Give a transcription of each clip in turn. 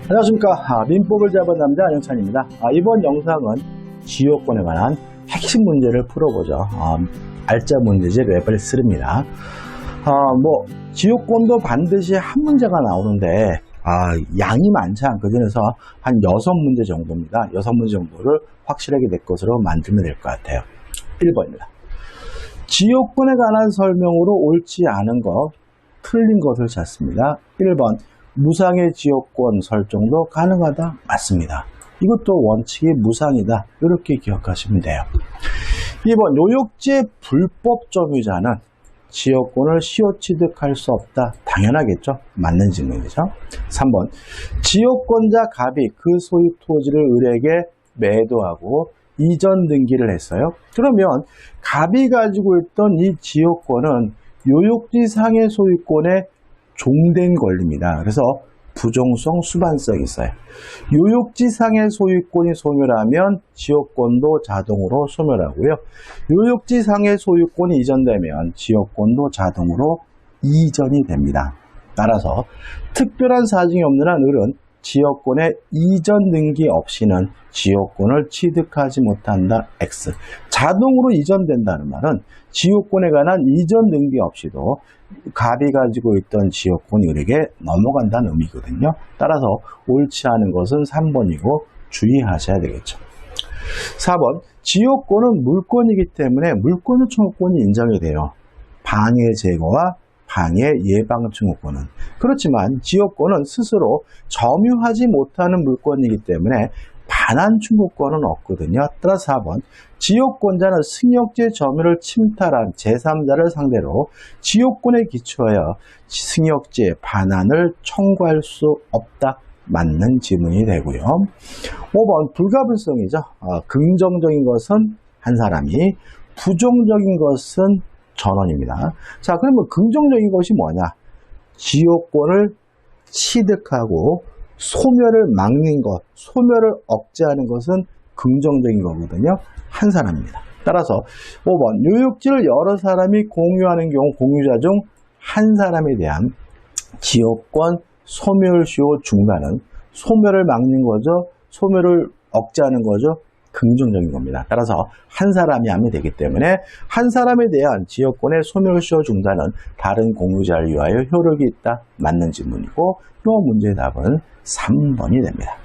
안녕하십니까. 민법을 잡은 남자 안영찬입니다. 이번 영상은 지역권에 관한 핵심 문제를 풀어보죠. 알짜 문제집 레벨3입니다. 지역권도 반드시 한 문제가 나오는데 양이 많지 않거든요. 한 6문제 정도입니다. 6문제 정도를 확실하게 내 것으로 만들면 될 것 같아요. 1번입니다. 지역권에 관한 설명으로 옳지 않은 것, 틀린 것을 찾습니다. 1번, 무상의 지역권 설정도 가능하다. 맞습니다. 이것도 원칙이 무상이다. 이렇게 기억하시면 돼요. 2번, 요역지의 불법 점유자는 지역권을 시효 취득할 수 없다. 당연하겠죠. 맞는 질문이죠. 3번, 지역권자 갑이 그 소유 토지를 을에게 매도하고 이전 등기를 했어요. 그러면 갑이 가지고 있던 이 지역권은 요역지 상해 소유권에 종된 권리입니다. 그래서 부종성 수반성이 있어요. 요역지 상해 소유권이 소멸하면 지역권도 자동으로 소멸하고요. 요역지 상해 소유권이 이전되면 지역권도 자동으로 이전이 됩니다. 따라서 특별한 사정이 없는 한 을은 지역권의 이전 등기 없이는 지역권을 취득하지 못한다. X. 자동으로 이전된다는 말은 지역권에 관한 이전 등기 없이도 갑이 가지고 있던 지역권이 을에게 넘어간다는 의미거든요. 따라서 옳지 않은 것은 3번이고 주의하셔야 되겠죠. 4번, 지역권은 물권이기 때문에 물권의 청구권이 인정이 돼요. 방해 제거와 방해 예방 청구권은. 그렇지만 지역권은 스스로 점유하지 못하는 물권이기 때문에 반환 청구권은 없거든요. 따라서 4번, 지역권자는 승역지의 점유를 침탈한 제3자를 상대로 지역권에 기초하여 승역지의 반환을 청구할 수 없다. 맞는 지문이 되고요. 5번, 불가분성이죠. 긍정적인 것은 한 사람이, 부정적인 것은 전원입니다. 자, 그러면 긍정적인 것이 뭐냐? 지역권을 취득하고 소멸을 막는 것, 소멸을 억제하는 것은 긍정적인 거거든요. 한 사람입니다. 따라서 5번, 요역지를 여러 사람이 공유하는 경우 공유자 중 한 사람에 대한 지역권 소멸시효 중단은 소멸을 막는 거죠. 소멸을 억제하는 거죠. 긍정적인 겁니다. 따라서 한 사람이 하면 되기 때문에 한 사람에 대한 지역권의 소멸시효 중단은 다른 공유자를 위하여 효력이 있다. 맞는 질문이고 이 문제의 답은 3번이 됩니다.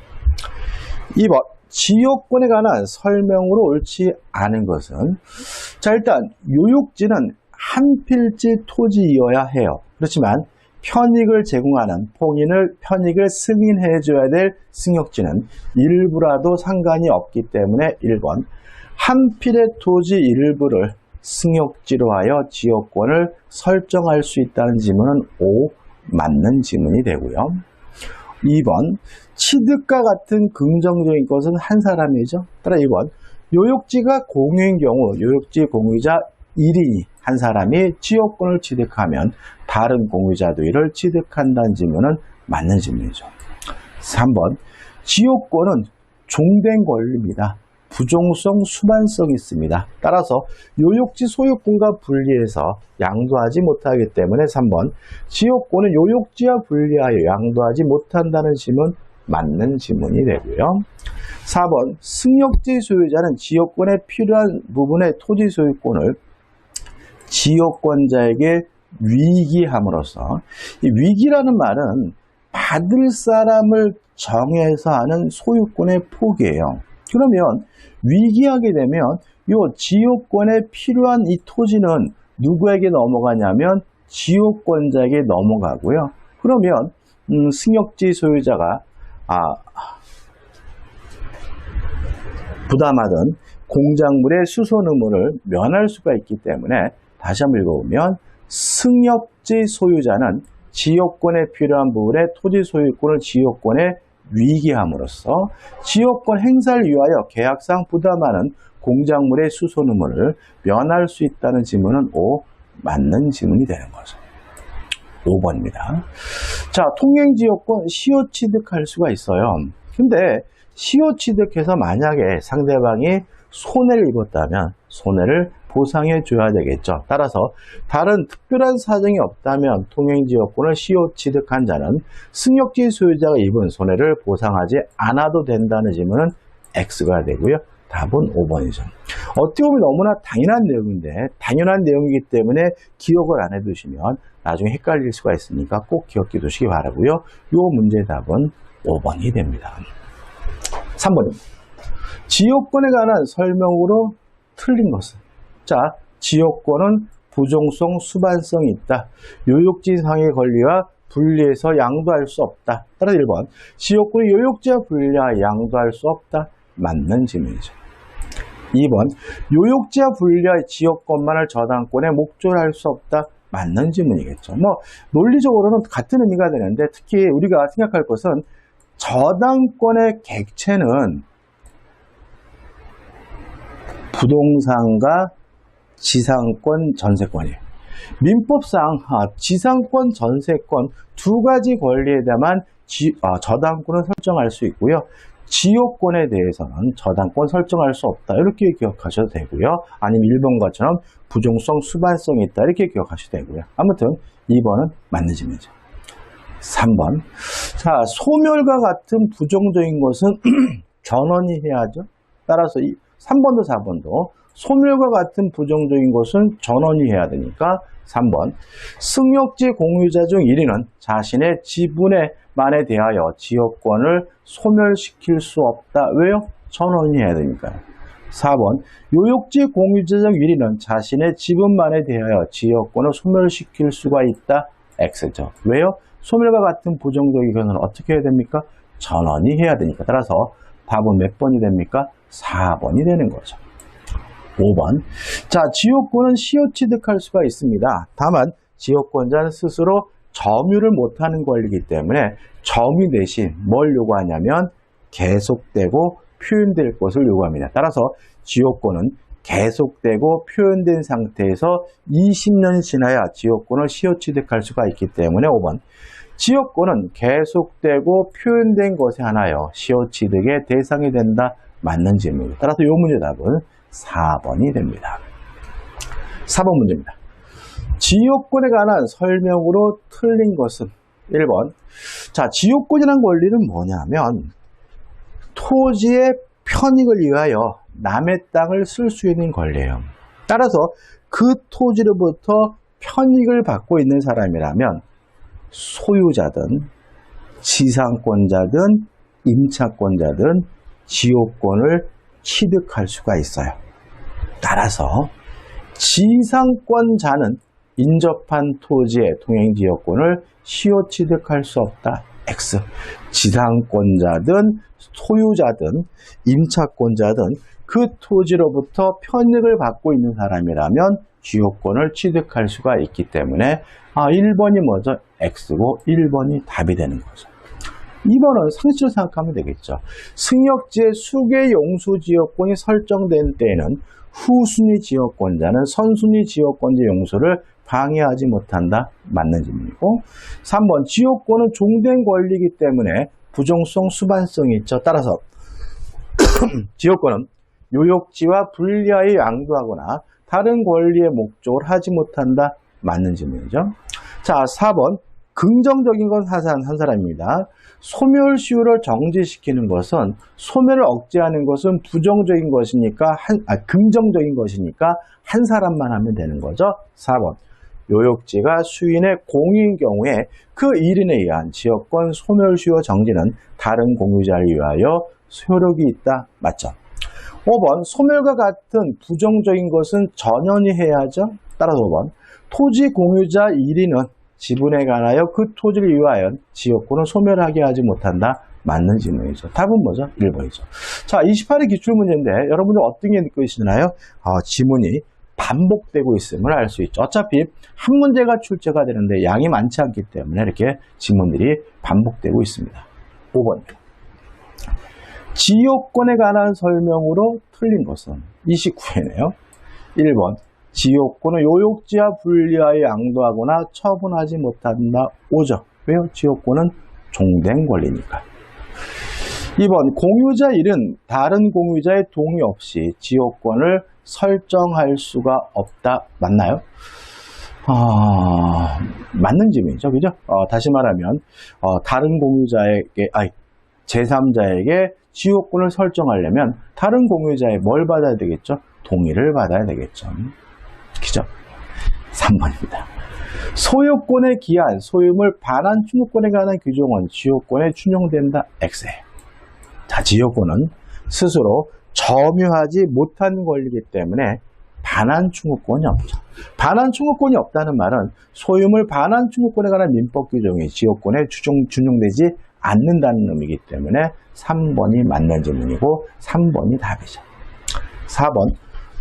2번, 지역권에 관한 설명으로 옳지 않은 것은 일단 요역지는 한 필지 토지이어야 해요. 그렇지만 편익을 제공하는 편익을 승인해줘야 될 승역지는 일부라도 상관이 없기 때문에 1번, 한 필의 토지 일부를 승역지로 하여 지역권을 설정할 수 있다는 지문은 5, 맞는 지문이 되고요. 2번, 취득과 같은 긍정적인 것은 한 사람이죠. 따라 2번, 요역지가 공유인 경우 요역지 공유자 1인이 한 사람이 지역권을 취득하면 다른 공유자도 이를 취득한다는 질문은 맞는 질문이죠. 3번, 지역권은 종된 권리입니다. 부종성, 수반성이 있습니다. 따라서 요역지 소유권과 분리해서 양도하지 못하기 때문에 3번, 지역권은 요역지와 분리하여 양도하지 못한다는 질문 맞는 질문이 되고요. 4번, 승역지 소유자는 지역권에 필요한 부분의 토지 소유권을 지역권자에게 위기함으로써, 이 위기라는 말은 받을 사람을 정해서 하는 소유권의 포기예요. 그러면 위기하게 되면 이 지역권에 필요한 이 토지는 누구에게 넘어가냐면 지역권자에게 넘어가고요. 그러면 승역지 소유자가 부담하던 공작물의 수선 의무를 면할 수가 있기 때문에 다시 한번 읽어보면 승역지 소유자는 지역권에 필요한 부분의 토지 소유권을 지역권에 위기함으로써 지역권 행사를 위하여 계약상 부담하는 공작물의 수선 의무를 면할 수 있다는 지문은 5, 맞는 지문이 되는 거죠. 5번입니다. 자, 통행지역권 시효 취득할 수가 있어요. 근데 시효 취득해서 만약에 상대방이 손해를 입었다면 손해를 보상해 줘야 되겠죠. 따라서 다른 특별한 사정이 없다면 통행지역권을 시효 취득한 자는 승역지 소유자가 입은 손해를 보상하지 않아도 된다는 질문은 X가 되고요. 답은 5번이죠. 어떻게 보면 너무나 당연한 내용인데 당연한 내용이기 때문에 기억을 안 해두시면 나중에 헷갈릴 수가 있으니까 꼭 기억해 두시기 바라고요. 이 문제의 답은 5번이 됩니다. 3번입니다. 지역권에 관한 설명으로 틀린 것은? 자, 지역권은 부종성, 수반성이 있다. 요역지상의 권리와 분리해서 양도할 수 없다. 따라서 1번. 지역권이 요역지와 분리하여 양도할 수 없다. 맞는 질문이죠. 2번. 요역지와 분리하여 지역권만을 저당권에 목조할 수 없다. 맞는 질문이겠죠. 논리적으로는 같은 의미가 되는데 특히 우리가 생각할 것은 저당권의 객체는 부동산과 지상권, 전세권이에요. 민법상 지상권, 전세권 두 가지 권리에다만 저당권을 설정할 수 있고요. 지역권에 대해서는 저당권 설정할 수 없다. 이렇게 기억하셔도 되고요. 아니면 1번과처럼 부종성, 수반성이 있다. 이렇게 기억하셔도 되고요. 아무튼 2번은 맞는 질문이죠. 3번. 자, 소멸과 같은 부정적인 것은 전원이 해야죠. 따라서 3번도 4번도 소멸과 같은 부정적인 것은 전원이 해야 되니까 3번. 승역지 공유자 중 1위는 자신의 지분에만에 대하여 지역권을 소멸시킬 수 없다. 왜요? 전원이 해야 되니까요. 4번. 요역지 공유자 중 1위는 자신의 지분만에 대하여 지역권을 소멸시킬 수가 있다. X죠. 왜요? 소멸과 같은 부정적인 것은 어떻게 해야 됩니까? 전원이 해야 되니까. 따라서 답은 몇 번이 됩니까? 4번이 되는 거죠. 5번. 자, 지역권은 시효 취득할 수가 있습니다. 다만 지역권자는 스스로 점유를 못하는 권리이기 때문에 점유 대신 뭘 요구하냐면 계속되고 표현될 것을 요구합니다. 따라서 지역권은 계속되고 표현된 상태에서 20년 지나야 지역권을 시효 취득할 수가 있기 때문에 5번. 지역권은 계속되고 표현된 것에 한하여 시효 취득의 대상이 된다. 맞는 질문입니다. 따라서 이 문제 답은 4번이 됩니다. 4번 문제입니다. 지역권에 관한 설명으로 틀린 것은 1번. 자, 지역권이라는 권리는 뭐냐면 토지의 편익을 위하여 남의 땅을 쓸 수 있는 권리예요. 따라서 그 토지로부터 편익을 받고 있는 사람이라면 소유자든 지상권자든 임차권자든 지역권을 취득할 수가 있어요. 따라서 지상권자는 인접한 토지의 통행지역권을 시효 취득할 수 없다. X. 지상권자든 소유자든 임차권자든 그 토지로부터 편익을 받고 있는 사람이라면 지역권을 취득할 수가 있기 때문에 1번이 뭐죠? X고 1번이 답이 되는 거죠. 2번은 상식적으로 생각하면 되겠죠. 승역지의 수개 용수지역권이 설정된 때에는 후순위 지역권자는 선순위 지역권자 용수를 방해하지 못한다. 맞는 질문이고 3번 지역권은 종된 권리이기 때문에 부종성, 수반성이 있죠. 따라서 지역권은 요역지와 분리하여 양도하거나 다른 권리의 목적을 하지 못한다. 맞는 질문이죠. 자, 4번 긍정적인 건 한 사람입니다. 소멸시효를 정지시키는 것은 소멸을 억제하는 것은 부정적인 것이니까 긍정적인 것이니까 한 사람만 하면 되는 거죠. 4번 요역지가 수인의 공유인 경우에 그 1인에 의한 지역권 소멸시효 정지는 다른 공유자를 위하여 효력이 있다. 맞죠? 5번 소멸과 같은 부정적인 것은 전연이 해야죠. 따라서 5번 토지 공유자 1인은 지분에 관하여 그 토지를 위하여 지역권을 소멸하게 하지 못한다. 맞는 질문이죠. 답은 뭐죠? 1번이죠. 자, 28의 기출문제인데 여러분들 어떤 게 느껴지시나요? 지문이 반복되고 있음을 알 수 있죠. 어차피 한 문제가 출제가 되는데 양이 많지 않기 때문에 이렇게 지문들이 반복되고 있습니다. 5번입니다. 지역권에 관한 설명으로 틀린 것은 29회네요. 1번 지역권은 요역지와 분리하여 양도하거나 처분하지 못한다. 5죠. 왜요? 지역권은 종된 권리니까. 2번, 공유자 1은 다른 공유자의 동의 없이 지역권을 설정할 수가 없다. 맞나요? 맞는 질문이죠. 그죠? 다시 말하면, 다른 공유자에게, 제3자에게 지역권을 설정하려면 다른 공유자의 뭘 받아야 되겠죠? 동의를 받아야 되겠죠. 그죠? 3번입니다. 소유권의 기한, 소유물 반환 충족권에 관한 규정은 지역권에 준용된다. X에. 자, 지역권은 스스로 점유하지 못한 권리이기 때문에 반환 충족권이 없죠. 반환 충족권이 없다는 말은 소유물 반환 충족권에 관한 민법 규정이 지역권에 준용되지 않는다는 의미이기 때문에 3번이 맞는 질문이고 3번이 답이죠. 4번,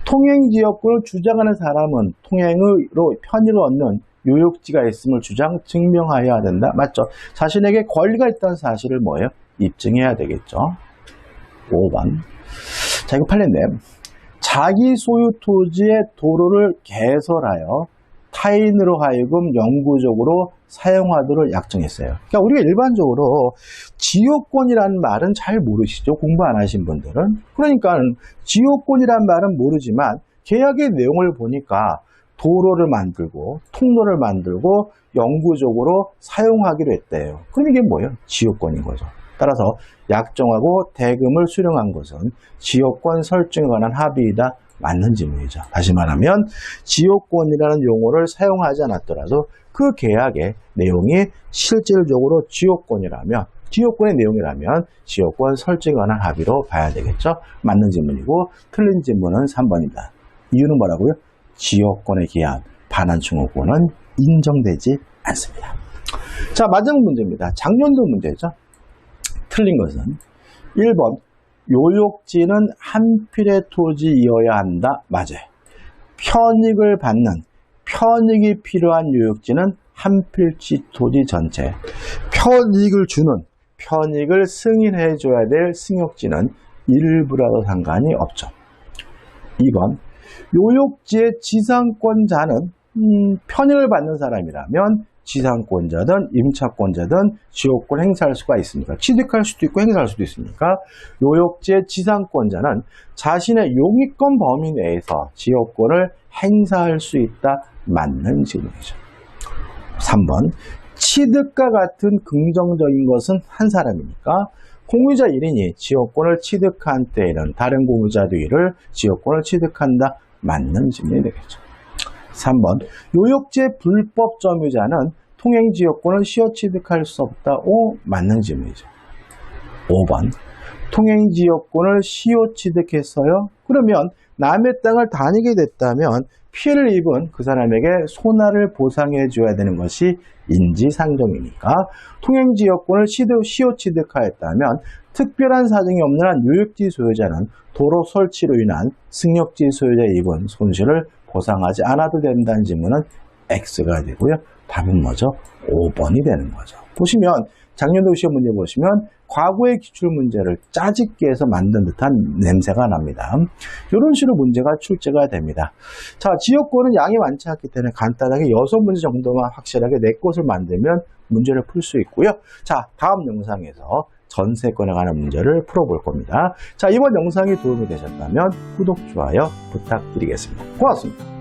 통행지역권을 주장하는 사람은 통행으로 편의를 얻는 요역지가 있음을 증명하여야 된다. 맞죠? 자신에게 권리가 있다는 사실을 뭐예요? 입증해야 되겠죠. 5번. 자, 이거 팔렸네. 자기 소유 토지의 도로를 개설하여 타인으로 하여금 영구적으로 사용하도록 약정했어요. 그러니까 우리가 일반적으로 지역권이라는 말은 잘 모르시죠? 공부 안 하신 분들은. 그러니까 지역권이라는 말은 모르지만 계약의 내용을 보니까 도로를 만들고 통로를 만들고 영구적으로 사용하기로 했대요. 그럼 이게 뭐예요? 지역권인 거죠. 따라서 약정하고 대금을 수령한 것은 지역권 설정에 관한 합의이다. 맞는 질문이죠. 다시 말하면 지역권이라는 용어를 사용하지 않았더라도 그 계약의 내용이 실질적으로 지역권의 내용이라면 지역권 설정에 관한 합의로 봐야 되겠죠. 맞는 질문이고 틀린 질문은 3번입니다. 이유는 뭐라고요? 지역권의 기한, 반환 충족권은 인정되지 않습니다. 자, 마지막 문제입니다. 작년도 문제죠. 틀린 것은 1번, 요역지는 한 필의 토지이어야 한다. 맞아요. 편익이 필요한 요역지는 한 필지 토지 전체. 편익을 승인해줘야 될 승역지는 일부라도 상관이 없죠. 2번, 요역지의 지상권자는 편익을 받는 사람이라면 지상권자든 임차권자든 지역권을 행사할 수가 있습니까? 취득할 수도 있고 행사할 수도 있습니까? 요역지의 지상권자는 자신의 용익권 범위 내에서 지역권을 행사할 수 있다. 맞는 질문이죠. 3번, 취득과 같은 긍정적인 것은 한 사람이니까 공유자 1인이 지역권을 취득한 때에는 다른 공유자 2를 지역권을 취득한다. 맞는 질문이 되겠죠. 3번, 요역지의 불법 점유자는 통행지역권을 시효 취득할 수 없다. 맞는 질문이죠. 5번, 통행지역권을 시효 취득했어요? 그러면 남의 땅을 다니게 됐다면 피해를 입은 그 사람에게 손해를 보상해 줘야 되는 것이 인지상정이니까 통행지역권을 시효 취득하였다면 특별한 사정이 없는 한 요역지 소유자는 도로 설치로 인한 승역지 소유자의 입은 손실을 보상하지 않아도 된다는 질문은 X가 되고요. 답은 뭐죠? 5번이 되는 거죠. 보시면 작년도 시험 문제 보시면 과거의 기출문제를 짜집기 해서 만든 듯한 냄새가 납니다. 이런 식으로 문제가 출제가 됩니다. 자, 지역권은 양이 많지 않기 때문에 간단하게 6문제 정도만 확실하게 내 것을 만들면 문제를 풀 수 있고요. 자, 다음 영상에서 전세권에 관한 문제를 풀어볼 겁니다. 자, 이번 영상이 도움이 되셨다면 구독, 좋아요 부탁드리겠습니다. 고맙습니다.